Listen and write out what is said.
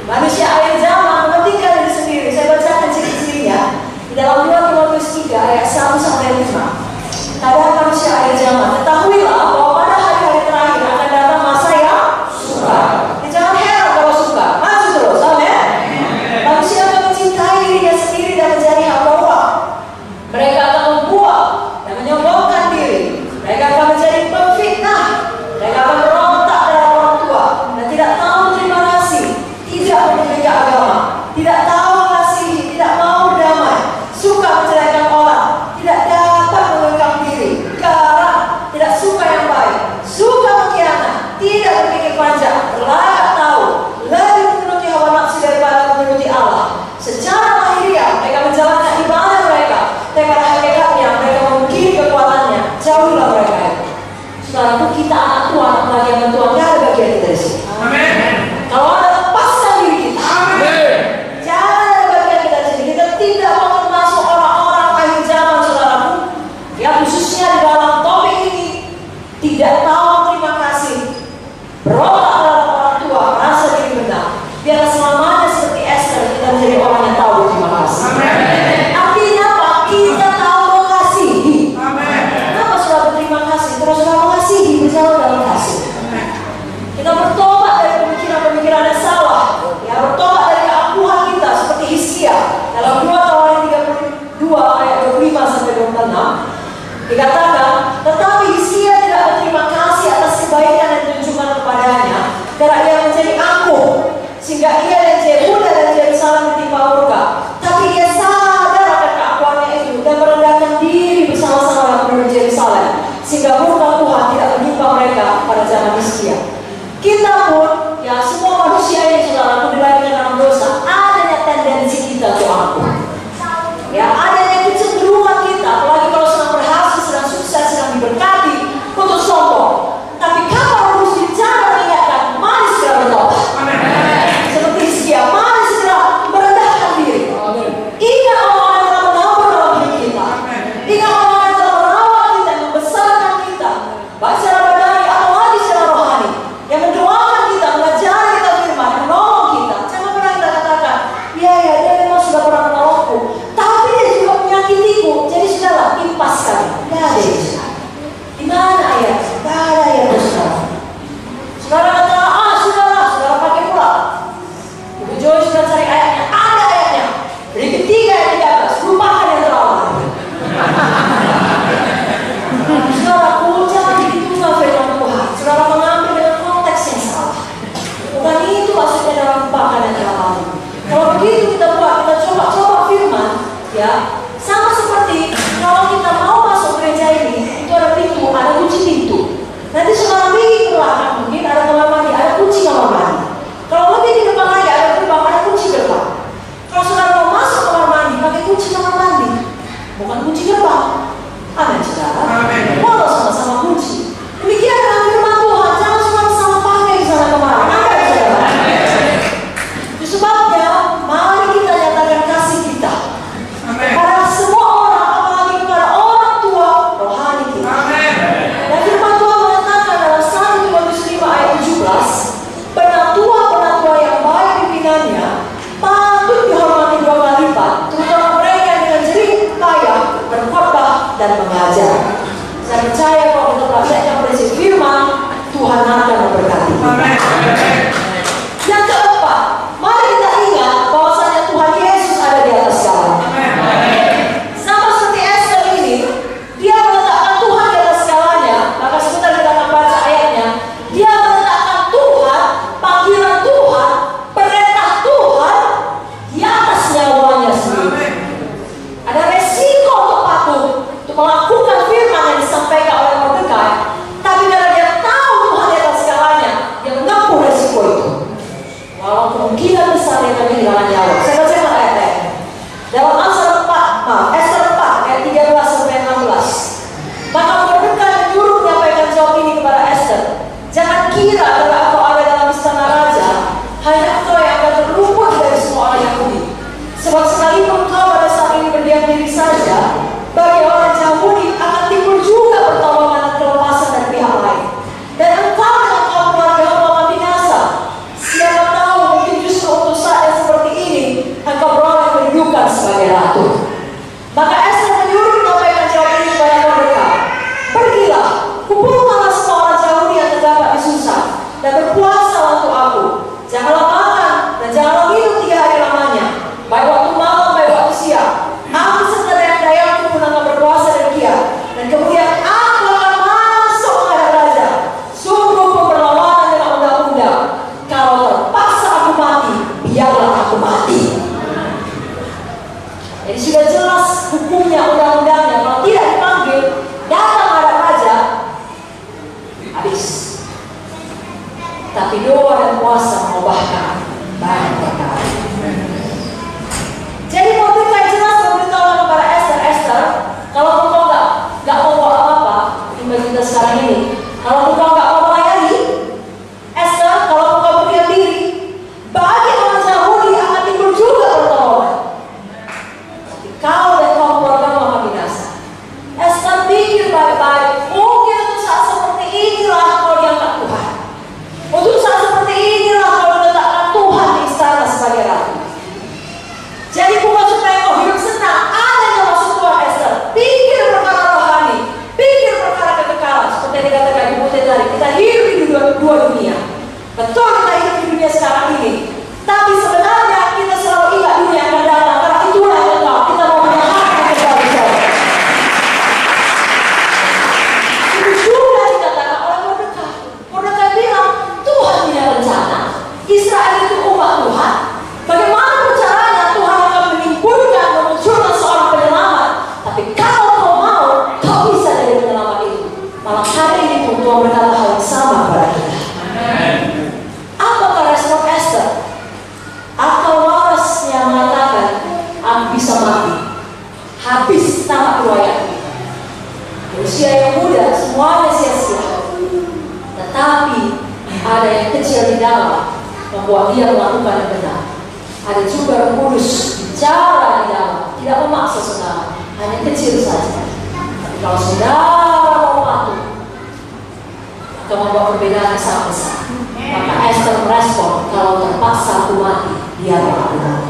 Manusia akhir zaman mementingkan diri sendiri. Saya bacakan ciri-cirinya di dalam 2 Timotius 3 ayat 1 sampai 5. Keadaan manusia akhir zaman. Ketahuilah bahwa pada hari-hari terakhir akan datang masa yang sukar. Jangan heran kalau suka. Maju terus, amin. Manusia akan mencintai dirinya sendiri dan menjadi hamba uang. Mereka akan membuat dan menyombongkan diri. Mereka akan menjadi pemfitnah. Mereka akan berontak terhadap orang tua dan tidak tahu terima kasih, tidak menjaga agama, tidak tahu mengasihi, tidak mau berdamai, suka menceraikan orang, tidak dapat mengekang diri, garang, tidak suka yang baik, suka mengkhianat, tidak berpikir panjang, layak tahu, lebih memenuhi hawa nafsu daripada memenuhi Allah. Secara lahiriah mereka menjalankan ibadah mereka, tapi pada hakikatnya mereka memungkiri kekuatannya. Jauhilah mereka itu. Saudaraku, kita anak Tuhan, apalagi yang Tuhan, gak ada bagian kita di sini. Amin. Kalau ada lepaskan diri kita. Amin. Jangan ada bagian kita di sini. Kita tidak mau termasuk orang-orang akhir zaman, saudaraku, yang khususnya di dalam topik ini tidak tahu terima kasih, berontak terhadap orang tua, merasa diri benar. Biarlah selamanya seperti Esther kita menjadi orang yang tahu terima kasih. Amin. Artinya apa? Kita tahu mengasihi. Amin. Kenapa saudara berterima kasih? Terus saudara mengasihi, berjalan dalam kasih. Kita bertobat dari pemikiran-pemikiran yang salah. Ya, bertobat dari keangkuhan kita seperti Hizkia. Dalam 2 Tawarikh 32 ayat 25 sampai 26 dikatakan, tetapi Hizkia tidak berterima kasih atas kebaikan yang ditunjukkan kepadanya, karena ia menjadi angkuh, sehingga ia dan Yehuda dan Yerusalem ditimpa murka. Tapi ia sadar akan keangkuhannya itu dan merendahkan diri bersama-sama dengan penduduk Yerusalem, sehingga murka Tuhan tidak menimpa mereka pada zaman Hizkia. Kita pun, ya semua manusia ini saudaraku dilahirkan dalam dosa, adanya tendensi kita untuk angkuh. Ya, adanya kecenderungan kita, apalagi kalau sedang berhasil, sedang sukses, sedang diberkati, untuk sombong. Tapi kalau harus bicara mengingatkan, mari segera bertobat. Seperti Hizkia, mari segera merendahkan diri. Ingat Allah yang telah menabur dalam hidup kita. Ingat Allah yang telah merawat kita, yang membesarkan kita, baik secara badani atau lagi secara rohani, yang mendoakan kita, mengajari kita firman, menolong kita. Jangan pernah kita katakan, ya dia memang sudah pernah menolongku, tapi dia juga menyakitiku, jadi sudahlah, impaskan. Tidak ada itu. Di mana ayat? Tidak ada ayat itu, saudara. Saudara kata, saudara pakai pula. Ibu Joy sudah cari ayatnya, ada ayatnya. Dari ketiga ayat 13, lupakan yang terlalu. Saudara, jangan begitu firman Tuhan. Saudara mengambil dengan konteks yang salah. Bukan itu maksudnya dalam lupakan yang terlalu. Kalau begitu kita buat, kita coba firman, ya, sama seperti kalau kita mau masuk gereja ini, itu ada pintu, ada kunci pintu. Nanti saudara pergi ke belakang, mungkin ada kamar mandi, ada kunci kamar mandi. Kalau lebih di depan lagi ada gerbang, ada kunci gerbang. Kalau saudara mau masuk kamar mandi, pakai kunci kamar mandi, bukan kunci gerbang. Amin, saudara. Walau sama-sama kunci. Demikian dengan firman Tuhan, jangan sama-sama pakai di sana kemari. Amin, saudara. Itu sebabnya, mari kita nyatakan kasih kita kepada semua orang, apalagi kepada orang tua rohani kita. Dan firman Tuhan mengatakan dalam 1 Timotius 5 ayat 17, penatua-penatua yang baik pimpinannya patut dihormati 2 kali lipat, terutama mereka yang dengan jerih payah berkhotbah dan mengajar. Saya percaya kalau kita praktekkan prinsip firman, Tuhan akan memberkati. Yang keempat, mari kita ingat bahwasanya Tuhan Yesus ada di atas segalanya. Sama seperti Esther ini, dia meletakkan Tuhan di atas segalanya. Maka sebentar kita akan baca ayatnya. Dia meletakkan Tuhan, panggilan Tuhan, perintah Tuhan di atas nyawanya sendiri. Ada resiko untuk patuh, untuk melakukan firman yang disampaikan oleh bisa mati. Habis tamat riwayat kita. Usia yang muda semuanya sia-sia. Tetapi ada yang kecil di dalam membuat dia melakukan yang benar. Ada juga Roh Kudus bicara di dalam, tidak memaksa saudara, hanya kecil saja. Tapi kalau saudara mau patuh, akan membuat perbedaan yang sangat besar. Maka Esther merespon, kalau terpaksa aku mati, dia berlaku.